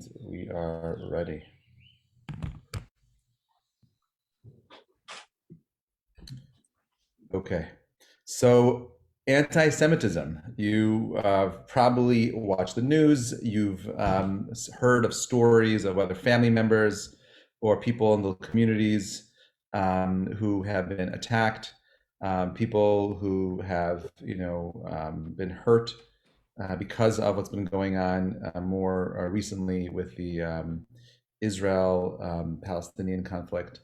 And we are ready. Okay, so anti-Semitism. You probably watch the news. You've heard of stories of whether family members or people in the communities who have been attacked, people who have, been hurt because of what's been going on more recently with the Israel-Palestinian conflict.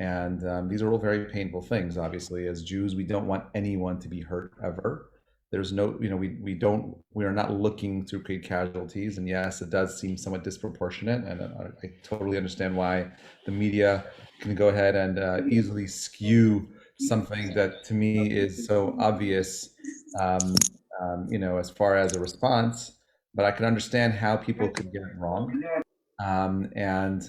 And these are all very painful things. Obviously, as Jews, we don't want anyone to be hurt ever. There's no, we are not looking to create casualties. And yes, it does seem somewhat disproportionate. And I totally understand why the media can go ahead and easily skew something that to me is so obvious, as far as a response. But I can understand how people could get it wrong. And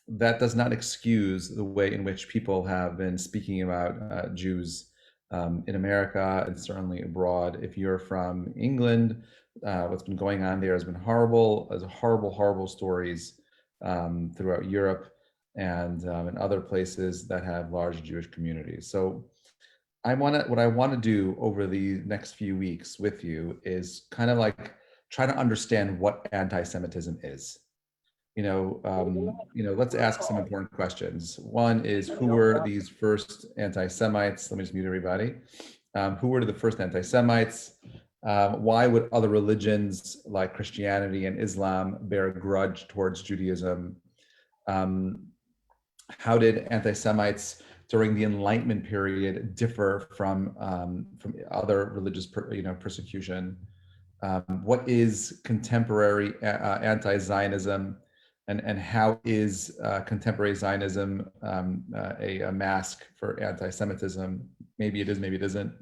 that does not excuse the way in which people have been speaking about Jews in America and certainly abroad. If you're from England, what's been going on there has been horrible. There's horrible stories throughout Europe and in other places that have large Jewish communities. So what I want to do over the next few weeks with you is kind of like try to understand what anti-Semitism is. Let's ask some important questions. One is, who were these first anti-Semites? Let me just mute everybody. Who were the first anti-Semites? Why would other religions like Christianity and Islam bear a grudge towards Judaism? How did anti-Semites during the Enlightenment period differ from other religious persecution? What is contemporary anti-Zionism? And how is contemporary Zionism a mask for anti-Semitism? Maybe it is, maybe it isn't.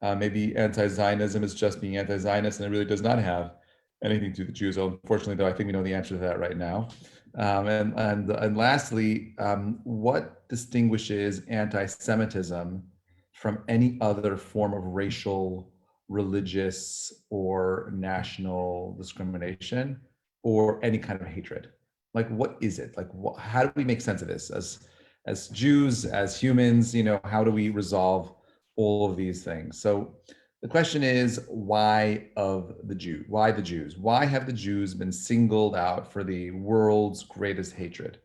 Maybe anti-Zionism is just being anti-Zionist and it really does not have anything to do with Jews. Unfortunately, though, I think we know the answer to that right now. And lastly, what distinguishes anti-Semitism from any other form of racial, religious, or national discrimination, or any kind of hatred? Like, what is it? Like, how do we make sense of this as Jews, as humans? How do we resolve all of these things? So the question is, why the Jews? Why have the Jews been singled out for the world's greatest hatred?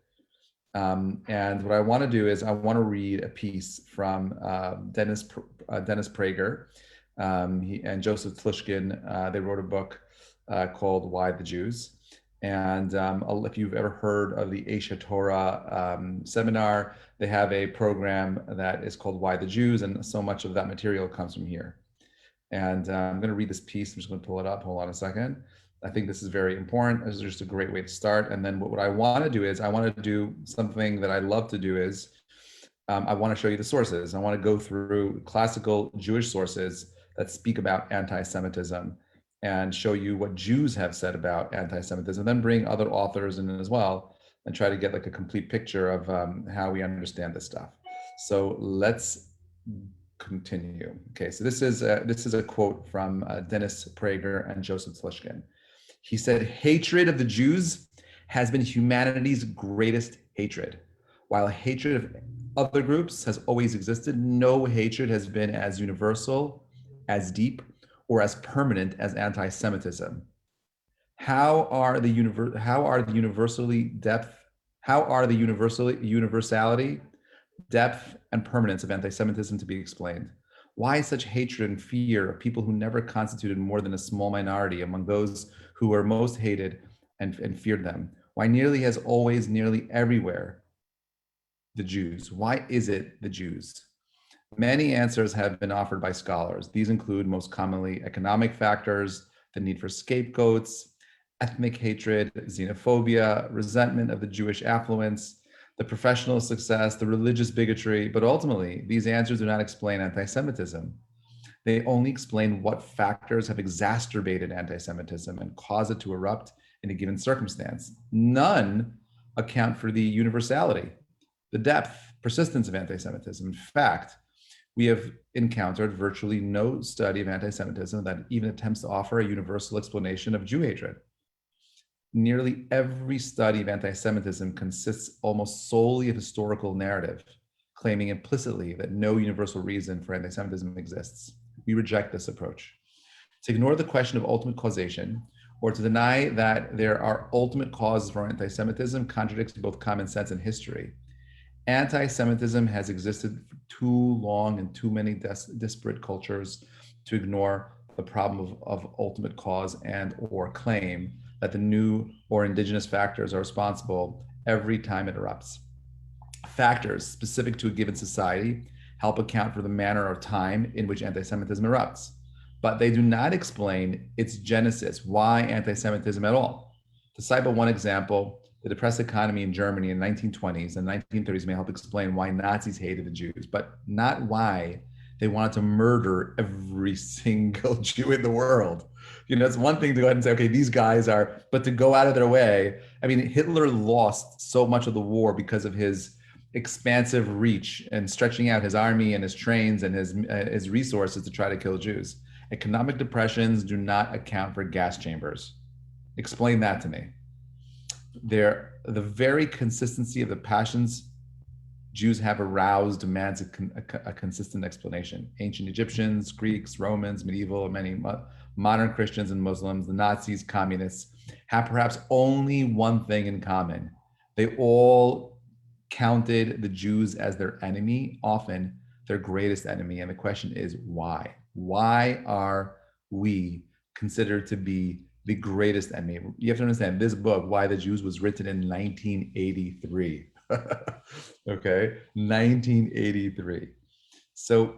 And what I want to do is I want to read a piece from Dennis Prager. He and Joseph Tlishkin. They wrote a book called "Why the Jews." And if you've ever heard of the Aisha Torah seminar, they have a program that is called "Why the Jews," and so much of that material comes from here. And I'm going to read this piece. I'm just going to pull it up. Hold on a second. I think this is very important. This is just a great way to start. And then what I want to do is I want to do something that I love to do is I want to show you the sources. I want to go through classical Jewish sources that speak about anti-Semitism and show you what Jews have said about anti-Semitism, then bring other authors in as well and try to get like a complete picture of how we understand this stuff. So let's continue. Okay, so this is a quote from Dennis Prager and Joseph Tlishkin. He said, "Hatred of the Jews has been humanity's greatest hatred. While hatred of other groups has always existed, no hatred has been as universal, as deep, or as permanent as anti-Semitism. How are the universality, depth, and permanence of anti-Semitism to be explained? Why such hatred and fear of people who never constituted more than a small minority among those who were most hated and feared them? Why nearly everywhere, the Jews? Why is it the Jews? Many answers have been offered by scholars. These include most commonly economic factors, the need for scapegoats, ethnic hatred, xenophobia, resentment of the Jewish affluence, the professional success, the religious bigotry, but ultimately, these answers do not explain anti-Semitism. They only explain what factors have exacerbated anti-Semitism and cause it to erupt in a given circumstance. None account for the universality, the depth, persistence of anti-Semitism. In fact, we have encountered virtually no study of anti-Semitism that even attempts to offer a universal explanation of Jew hatred. nearly every study of anti-Semitism consists almost solely of historical narrative, claiming implicitly that no universal reason for anti-Semitism exists. We reject this approach. To ignore the question of ultimate causation, or to deny that there are ultimate causes for anti-Semitism, contradicts both common sense and history. Anti-Semitism has existed for too long in too many disparate cultures to ignore the problem of ultimate cause and or claim that the new or indigenous factors are responsible every time it erupts. Factors specific to a given society help account for the manner or time in which anti-Semitism erupts, but they do not explain its genesis, why anti-Semitism at all. To cite but one example, the depressed economy in Germany in the 1920s and 1930s may help explain why Nazis hated the Jews, but not why they wanted to murder every single Jew in the world. You know, it's one thing to go ahead and say, okay, these guys are, but to go out of their way. I mean, Hitler lost so much of the war because of his expansive reach and stretching out his army and his trains and his resources to try to kill Jews. Economic depressions do not account for gas chambers. Explain that to me. The very consistency of the passions Jews have aroused demands a consistent explanation. Ancient Egyptians, Greeks, Romans, medieval, many modern Christians and Muslims, the Nazis, communists, have perhaps only one thing in common. They all counted the Jews as their enemy, often their greatest enemy. And the question is, why? Why are we considered to be the greatest enemy? You have to understand, this book, Why the Jews, was written in 1983. Okay, 1983. So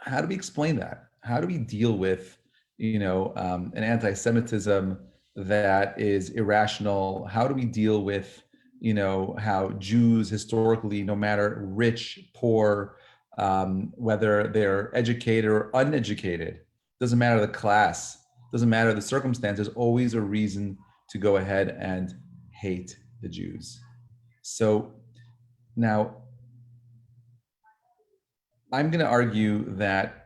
how do we explain that? How do we deal with, an anti-Semitism that is irrational? How do we deal with, how Jews historically, no matter rich, poor, whether they're educated or uneducated, doesn't matter the class, doesn't matter the circumstance, there's always a reason to go ahead and hate the Jews. So now I'm going to argue that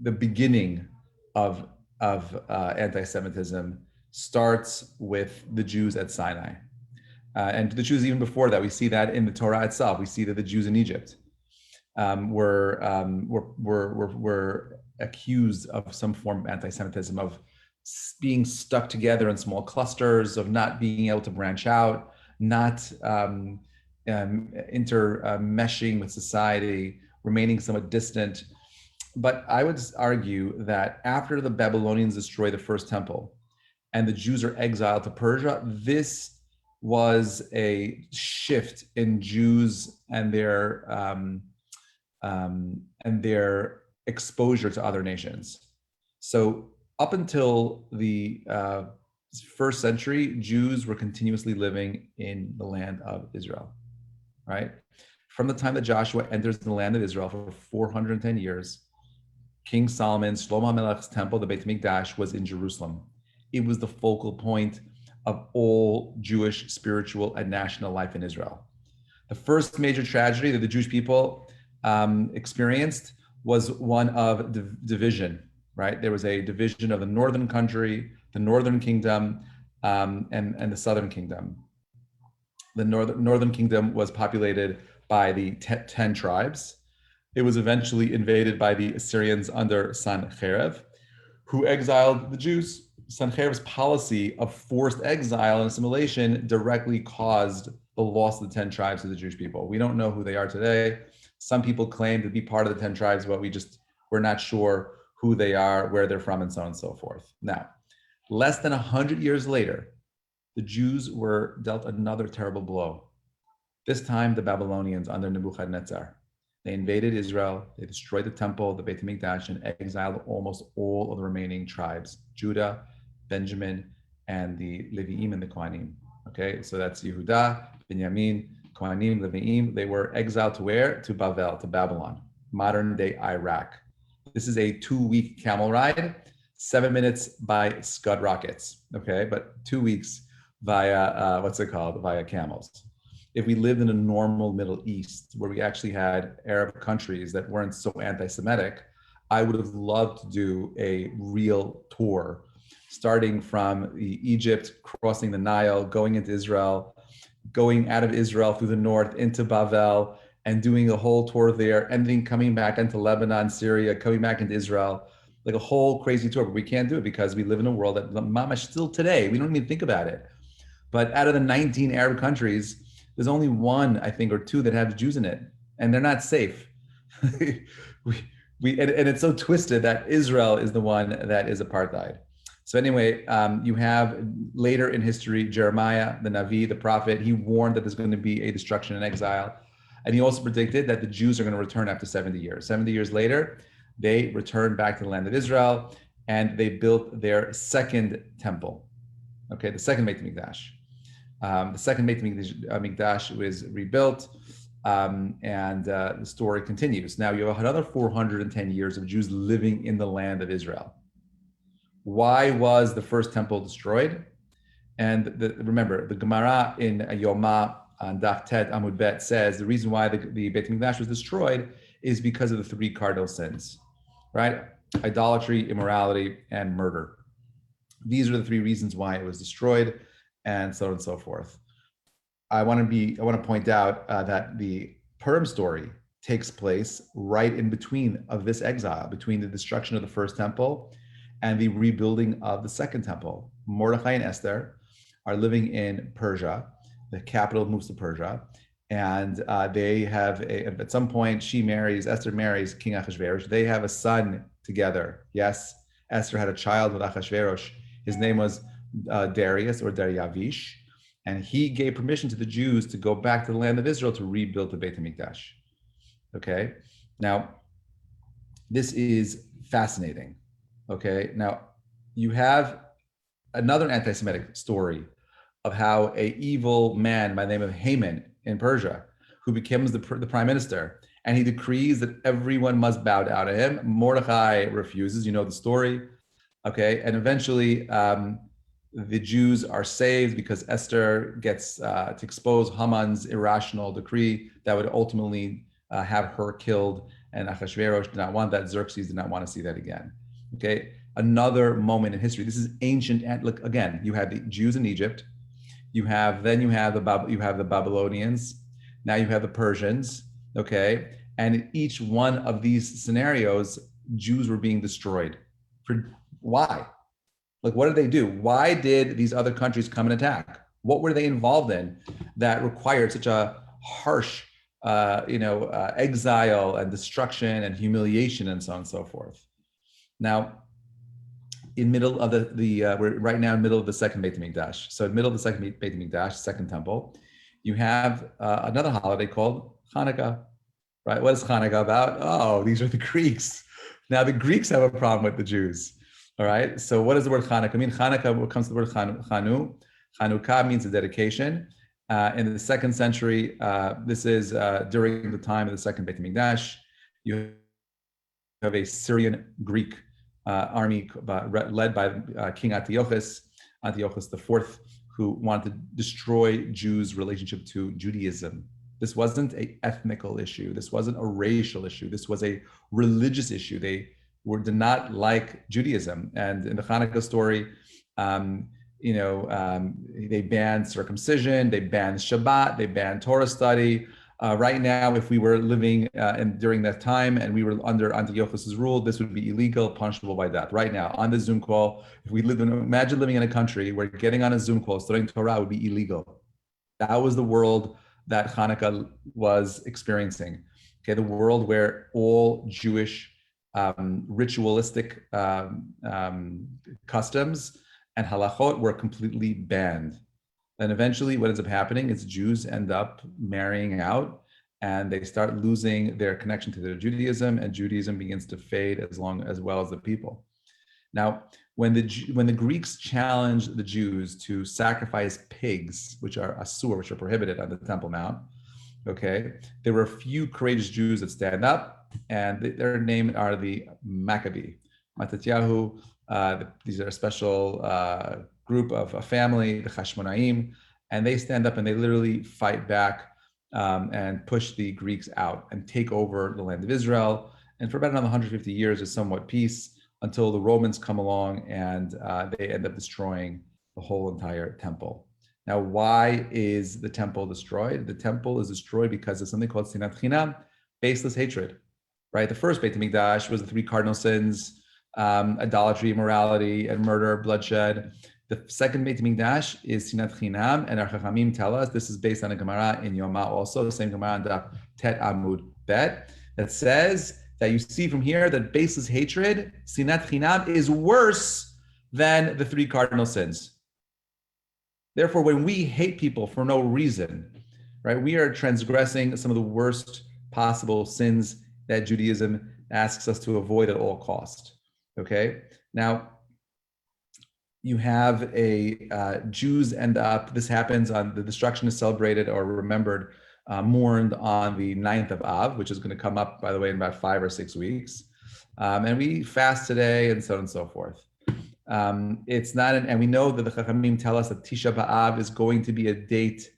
the beginning of anti-Semitism starts with the Jews at Sinai. And the Jews even before that, we see that in the Torah itself. We see that the Jews in Egypt were accused of some form of anti-Semitism, of being stuck together in small clusters, of not being able to branch out, not intermeshing with society, remaining somewhat distant. But I would argue that after the Babylonians destroy the first temple and the Jews are exiled to Persia, this was a shift in Jews and their exposure to other nations. So up until the first century, Jews were continuously living in the land of Israel, right? From the time that Joshua enters the land of Israel for 410 years, King Solomon's, Shlomo HaMelech's temple, the Beit HaMikdash, was in Jerusalem. It was the focal point of all Jewish spiritual and national life in Israel. The first major tragedy that the Jewish people experienced was one of division, right? There was a division of the northern country, the northern kingdom, and the southern kingdom. The northern kingdom was populated by the 10 tribes. It was eventually invaded by the Assyrians under Sanherib, who exiled the Jews. Sanherib's policy of forced exile and assimilation directly caused the loss of the 10 tribes to the Jewish people. We don't know who they are today. Some people claim to be part of the 10 tribes, but we're not sure who they are, where they're from, and so on and so forth. Now, less than 100 years later, the Jews were dealt another terrible blow. This time, the Babylonians under Nebuchadnezzar. They invaded Israel, they destroyed the temple, the Beit HaMikdash, and exiled almost all of the remaining tribes, Judah, Benjamin, and the Leviim and the Kohanim. Okay, so that's Yehuda, Benjamin, Kohanim, Leviim. They were exiled to where? To Bavel, to Babylon, modern day Iraq. This is a 2-week camel ride, 7 minutes by Scud rockets. Okay, but 2 weeks via, via camels. If we lived in a normal Middle East where we actually had Arab countries that weren't so anti-Semitic, I would have loved to do a real tour starting from Egypt, crossing the Nile, going into Israel, going out of Israel through the north into Bavel, and doing a whole tour there, and then coming back into Lebanon, Syria, coming back into Israel, like a whole crazy tour. But we can't do it because we live in a world that mamash still today, we don't even think about it. But out of the 19 Arab countries, there's only one, I think, or two that have Jews in it, and they're not safe. And it's so twisted that Israel is the one that is apartheid. So anyway, you have later in history, Jeremiah, the Navi, the prophet, he warned that there's going to be a destruction and exile. And he also predicted that the Jews are going to return after 70 years. 70 years later, they returned back to the land of Israel, and they built their second temple. Okay, the second Beit HaMikdash. The second Beit HaMikdash was rebuilt, and the story continues. Now you have another 410 years of Jews living in the land of Israel. Why was the first temple destroyed? And remember, the Gemara in Yoma on Daf Tet Amud Bet says the reason why the Beit HaMikdash was destroyed is because of the three cardinal sins, right? Idolatry, immorality, and murder. These are the three reasons why it was destroyed, and so on and so forth. I want to point out that the Purim story takes place right in between of this exile, between the destruction of the first temple and the rebuilding of the second temple. Mordechai and Esther are living in Persia. The capital moves to Persia, and they have at some point Esther marries King Achashverosh. They have a son together. Yes, Esther had a child with Achashverosh. His name was Darius or Daryavish, and he gave permission to the Jews to go back to the land of Israel to rebuild the Beit HaMikdash. Okay, now this is fascinating. Okay, now you have another anti-Semitic story of how an evil man by the name of Haman in Persia, who becomes the prime minister, and he decrees that everyone must bow down to him. Mordechai refuses, you know the story. Okay, and eventually the Jews are saved because Esther gets to expose Haman's irrational decree that would ultimately have her killed, and Achashverosh did not want that. Xerxes did not want to see that again. Okay, another moment in history. This is ancient. And look again, you have the Jews in Egypt. You have the Babylonians. Now you have the Persians. Okay, and in each one of these scenarios, Jews were being destroyed. Why? Like, what did they do? Why did these other countries come and attack? What were they involved in that required such a harsh, exile and destruction and humiliation and so on and so forth? Now, in middle of we're right now in middle of the second Beit HaMikdash. So in middle of the second Beit HaMikdash, second temple, you have another holiday called Hanukkah, right? What is Hanukkah about? Oh, these are the Greeks. Now the Greeks have a problem with the Jews. All right. So what does the word Hanukkah mean? Hanukkah comes to the word Chanu. Hanukkah means a dedication. In the second century, this is during the time of the second Beit HaMikdash. You have a Syrian Greek army led by King Antiochus IV, who wanted to destroy Jews' relationship to Judaism. This wasn't an ethnical issue. This wasn't a racial issue. This was a religious issue. They did not like Judaism. And in the Hanukkah story, they banned circumcision, they banned Shabbat, they banned Torah study. Right now, if we were living during that time and we were under Antiochus's rule, this would be illegal, punishable by death. Right now, on the Zoom call, if we imagine living in a country where getting on a Zoom call, studying Torah would be illegal. That was the world that Hanukkah was experiencing. Okay, the world where all Jewish ritualistic customs and halachot were completely banned. And eventually what ends up happening is Jews end up marrying out and they start losing their connection to their Judaism, and Judaism begins to fade as well as the people. Now, when the Greeks challenged the Jews to sacrifice pigs, which are asur, which are prohibited on the Temple Mount, okay, there were a few courageous Jews that stand up, and their name are the Maccabees. Matatyahu, these are a special group of a family, the Hashmonaim, and they stand up and they literally fight back and push the Greeks out and take over the land of Israel. And for about another 150 years, there's somewhat peace until the Romans come along and they end up destroying the whole entire temple. Now, why is the temple destroyed? The temple is destroyed because of something called sinat chinam, baseless hatred, right? The first Beit HaMikdash was the three cardinal sins, idolatry, immorality, and murder, bloodshed. The second Beit HaMikdash is sinat chinam, and our Chachamim tell us, this is based on a Gemara in Yoma also, the same Gemara on Daf Tet Amud Bet, that says that you see from here that baseless hatred, sinat chinam, is worse than the three cardinal sins. Therefore, when we hate people for no reason, right, we are transgressing some of the worst possible sins that Judaism asks us to avoid at all costs. Okay, now you have Jews end up. This happens on the destruction is celebrated or remembered, mourned on the 9th of Av, which is going to come up, by the way, in about 5 or 6 weeks, and we fast today, and so on and so forth. It's not, and we know that the Chachamim tell us that Tisha B'Av is going to be a date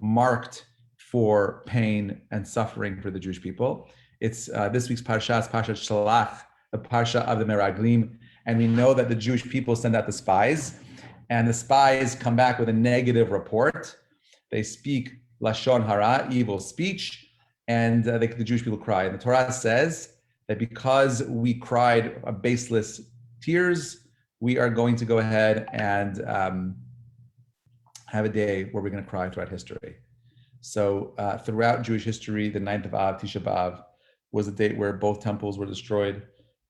marked for pain and suffering for the Jewish people. It's this week's Parsha is Parshat Shalach, the Parsha of the Meraglim, and we know that the Jewish people send out the spies, and the spies come back with a negative report. They speak Lashon Hara, evil speech, and the Jewish people cry. And the Torah says that because we cried baseless tears, we are going to go ahead and have a day where we're going to cry throughout history. So throughout Jewish history, the 9th of Av, Tisha B'Av, was a date where both temples were destroyed.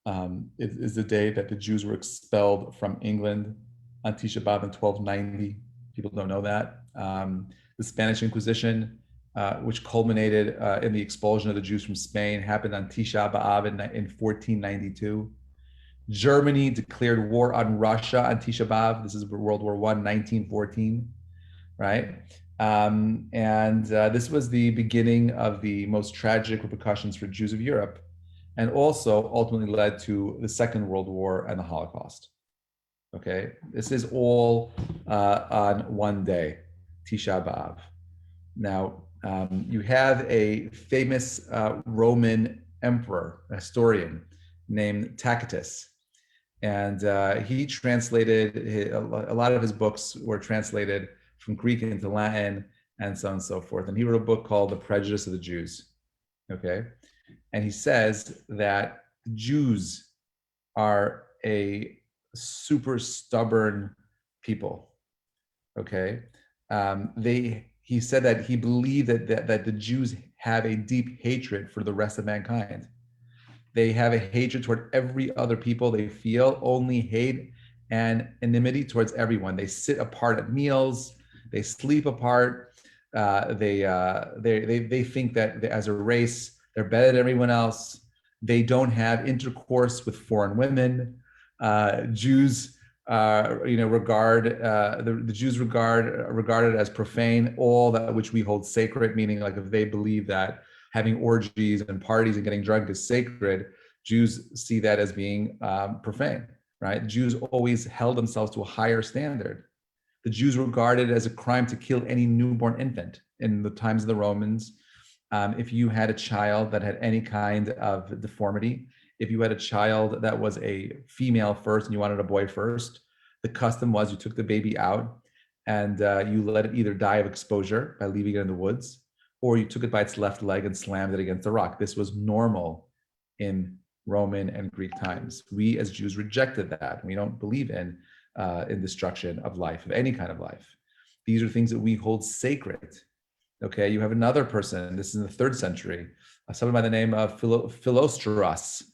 It is the day that the Jews were expelled from England on Tisha B'Av in 1290. People don't know that. The Spanish Inquisition, which culminated in the expulsion of the Jews from Spain, happened on Tisha B'Av in 1492. Germany declared war on Russia on Tisha B'Av. This is World War I, 1914, right? This was the beginning of the most tragic repercussions for Jews of Europe, and also ultimately led to the Second World War and the Holocaust. Okay, this is all on one day, Tisha B'Av. Now, you have a famous Roman emperor, a historian named Tacitus. And he translated, a lot of his books were translated from Greek into Latin and so on and so forth. And he wrote a book called The Prejudice of the Jews, okay? And he says that the Jews are a super stubborn people, okay? He said that he believed that the Jews have a deep hatred for the rest of mankind. They have a hatred toward every other people. They feel only hate and enmity towards everyone. They sit apart at meals. They sleep apart. They think that as a race they're better than everyone else. They don't have intercourse with foreign women. Jews regard the Jews regarded as profane all that which we hold sacred. Meaning, like if they believe that having orgies and parties and getting drunk is sacred, Jews see that as being profane, right? Jews always held themselves to a higher standard. The Jews regarded it as a crime to kill any newborn infant. In the times of the Romans, if you had a child that had any kind of deformity, if you had a child that was a female first and you wanted a boy first, the custom was you took the baby out and you let it either die of exposure by leaving it in the woods, or you took it by its left leg and slammed it against a rock. This was normal in Roman and Greek times. We as Jews rejected that. We don't believe in destruction of life, of any kind of life. These are things that we hold sacred. Okay, you have another person, this is in the 3rd century, someone by the name of Philostratus.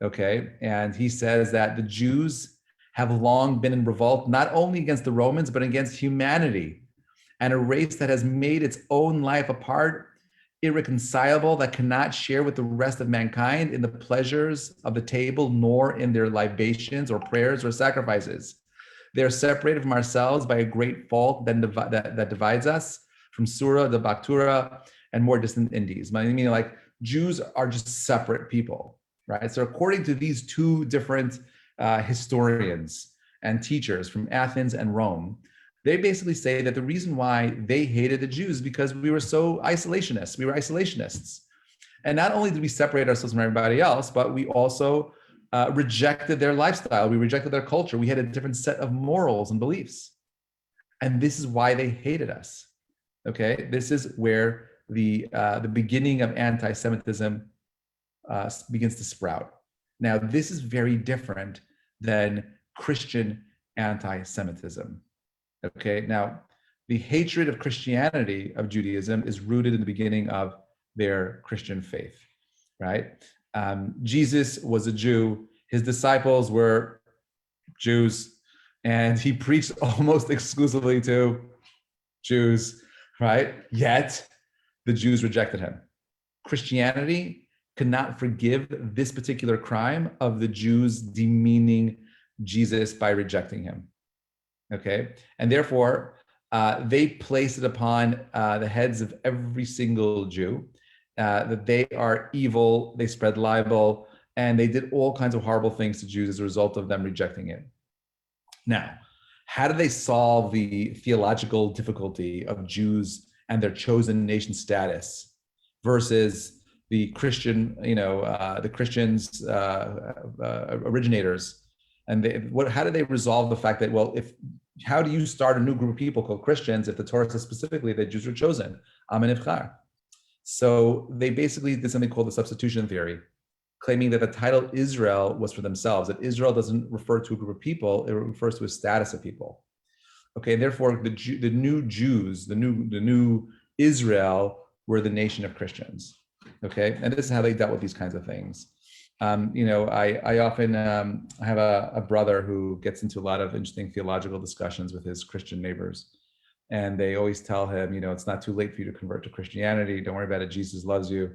Okay, and he says that the Jews have long been in revolt, not only against the Romans, but against humanity, and a race that has made its own life apart, irreconcilable, that cannot share with the rest of mankind in the pleasures of the table, nor in their libations or prayers or sacrifices. They're separated from ourselves by a great fault that divides us from Sura, the Bactura, and more distant Indies. Meaning, like, Jews are just separate people, right? So according to these two different historians and teachers from Athens and Rome, they basically say that the reason why they hated the Jews is because we were so isolationist. We were isolationists. And not only did we separate ourselves from everybody else, but we also rejected their lifestyle. We rejected their culture. We had a different set of morals and beliefs. And this is why they hated us. Okay, this is where the beginning of anti-Semitism begins to sprout. Now, this is very different than Christian anti-Semitism. Okay, now the hatred of Christianity, of Judaism, is rooted in the beginning of their Christian faith, right? Jesus was a Jew. His disciples were Jews, and he preached almost exclusively to Jews, right? Yet the Jews rejected him. Christianity cannot forgive this particular crime of the Jews demeaning Jesus by rejecting him. Okay, and therefore they place it upon the heads of every single Jew that they are evil, they spread libel, and they did all kinds of horrible things to Jews as a result of them rejecting it. Now, how do they solve the theological difficulty of Jews and their chosen nation status versus the Christian, the Christians originators? And how do they resolve the fact that, well, how do you start a new group of people called Christians if the Torah says specifically that Jews are chosen? Am Nivchar. So they basically did something called the substitution theory, claiming that the title Israel was for themselves, that Israel doesn't refer to a group of people, it refers to a status of people. Okay, and therefore the new Jews, the new Israel were the nation of Christians. Okay, and this is how they dealt with these kinds of things. I often have a brother who gets into a lot of interesting theological discussions with his Christian neighbors. And they always tell him, it's not too late for you to convert to Christianity. Don't worry about it. Jesus loves you.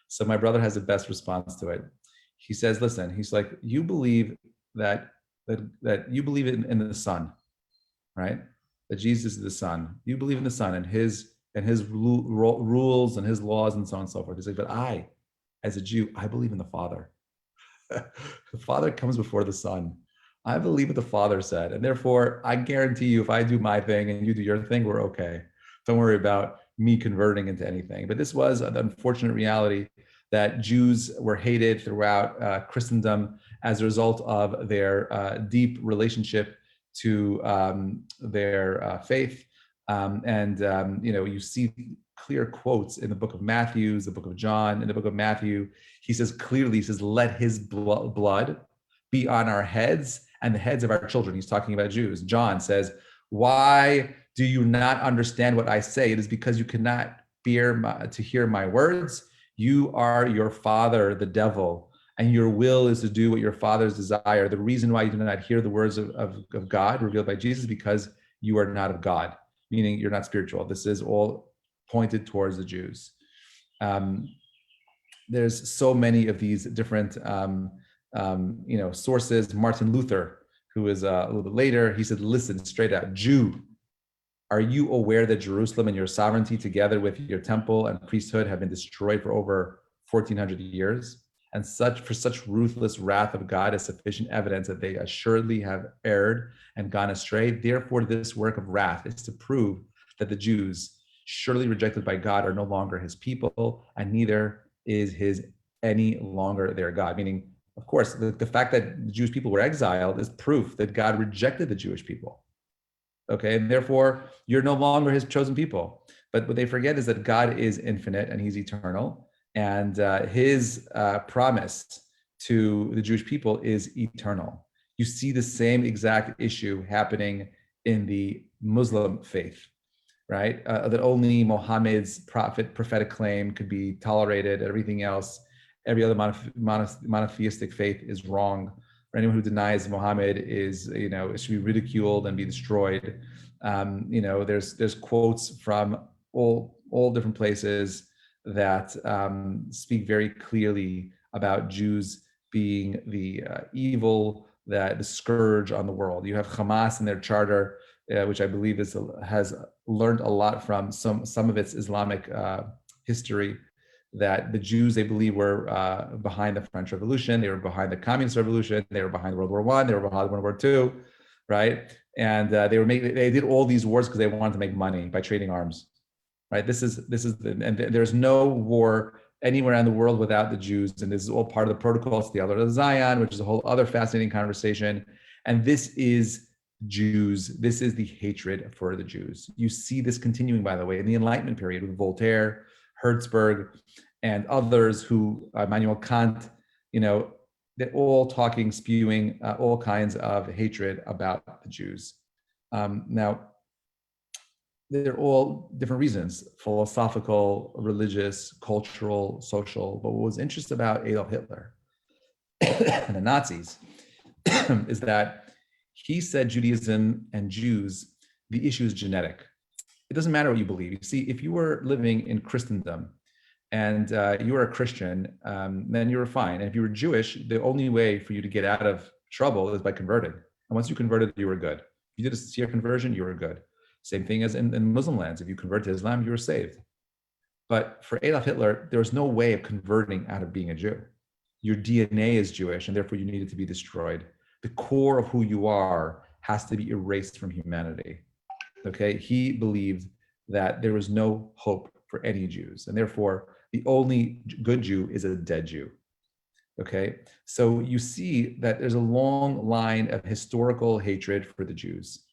So my brother has the best response to it. He says, listen, he's like, you believe that you believe in the Son, right? That Jesus is the Son. You believe in the Son and his rules and his laws and so on and so forth. He's like, but I, as a Jew, I believe in the Father. The Father comes before the Son. I believe what the Father said. And therefore, I guarantee you, if I do my thing and you do your thing, we're okay. Don't worry about me converting into anything. But this was an unfortunate reality that Jews were hated throughout Christendom as a result of their deep relationship to their faith. You see clear quotes in the book of Matthew, the book of John. In the book of Matthew, he says clearly, let his blood be on our heads and the heads of our children. He's talking about Jews. John says, why do you not understand what I say? It is because you cannot bear to hear my words. You are your father, the devil, and your will is to do what your father's desire. The reason why you do not hear the words of God revealed by Jesus is because you are not of God, meaning you're not spiritual. This is all pointed towards the Jews. There's so many of these different sources. Martin Luther, who is a little bit later, he said, listen, straight out, Jew, are you aware that Jerusalem and your sovereignty together with your temple and priesthood have been destroyed for over 1400 years? And for such ruthless wrath of God is sufficient evidence that they assuredly have erred and gone astray. Therefore, this work of wrath is to prove that the Jews, surely rejected by God, are no longer his people, and neither is his any longer their God. Meaning, of course, the fact that the Jewish people were exiled is proof that God rejected the Jewish people. Okay, and therefore you're no longer his chosen people. But what they forget is that God is infinite and he's eternal, and his promise to the Jewish people is eternal. You see the same exact issue happening in the Muslim faith, right? That only Muhammad's prophetic claim could be tolerated. Everything else, every other monotheistic faith is wrong. For anyone who denies Muhammad is, it should be ridiculed and be destroyed. There's quotes from all different places that speak very clearly about Jews being the evil, the scourge on the world. You have Hamas in their charter, which I believe has learned a lot from some of its Islamic history, that the Jews, they believe, were behind the French Revolution, they were behind the Communist Revolution, they were behind World War I, they were behind World War II, right? And they did all these wars because they wanted to make money by trading arms, right? And there's no war anywhere in the world without the Jews. And this is all part of the protocols to the Elder of Zion, which is a whole other fascinating conversation. And this is Jews. This is the hatred for the Jews. You see this continuing, by the way, in the Enlightenment period with Voltaire, Hertzberg, and others who, Immanuel Kant, they're all talking, spewing all kinds of hatred about the Jews. Now, they're all different reasons: philosophical, religious, cultural, social. But what was interesting about Adolf Hitler and the Nazis is that he said Judaism and Jews, the issue is genetic. It doesn't matter what you believe. You see, if you were living in Christendom and you were a Christian, then you were fine. And if you were Jewish, the only way for you to get out of trouble is by converting. And once you converted, you were good. If you did a sincere conversion, you were good. Same thing as in Muslim lands. If you convert to Islam, you were saved. But for Adolf Hitler, there was no way of converting out of being a Jew. Your DNA is Jewish, and therefore you needed to be destroyed. The core of who you are has to be erased from humanity. Okay, he believed that there was no hope for any Jews, and therefore the only good Jew is a dead Jew. Okay, so you see that there's a long line of historical hatred for the Jews.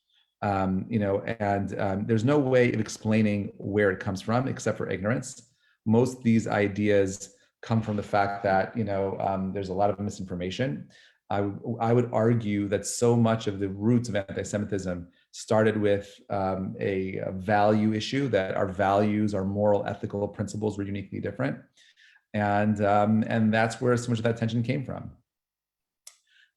There's no way of explaining where it comes from except for ignorance. Most of these ideas come from the fact that there's a lot of misinformation. I would argue that so much of the roots of anti-Semitism started with a value issue, that our values, our moral, ethical principles were uniquely different, and that's where so much of that tension came from.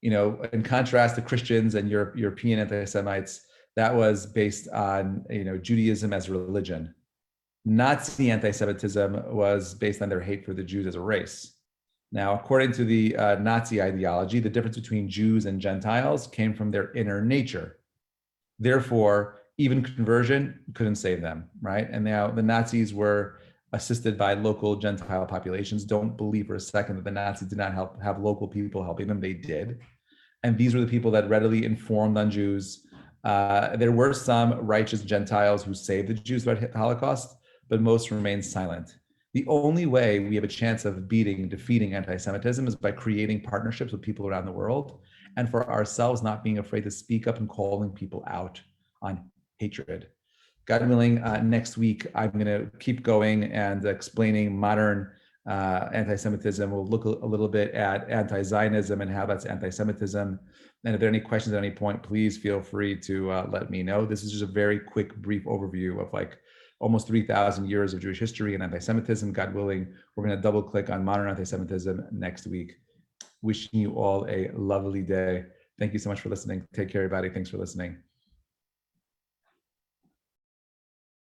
In contrast to Christians and European anti-Semites, that was based on Judaism as a religion. Nazi anti-Semitism was based on their hate for the Jews as a race. Now, according to the Nazi ideology, the difference between Jews and Gentiles came from their inner nature. Therefore, even conversion couldn't save them, right? And now the Nazis were assisted by local Gentile populations. Don't believe for a second that the Nazis did not have local people helping them. They did. And these were the people that readily informed on Jews. There were some righteous Gentiles who saved the Jews throughout the Holocaust, but most remained silent. The only way we have a chance of defeating anti-Semitism is by creating partnerships with people around the world, and for ourselves not being afraid to speak up and calling people out on hatred. God willing, next week, I'm going to keep going and explaining modern anti-Semitism. We'll look a little bit at anti-Zionism and how that's anti-Semitism. And if there are any questions at any point, please feel free to let me know. This is just a very quick, brief overview of almost 3,000 years of Jewish history and anti-Semitism. God willing, we're going to double click on modern anti-Semitism next week. Wishing you all a lovely day. Thank you so much for listening. Take care, everybody. Thanks for listening.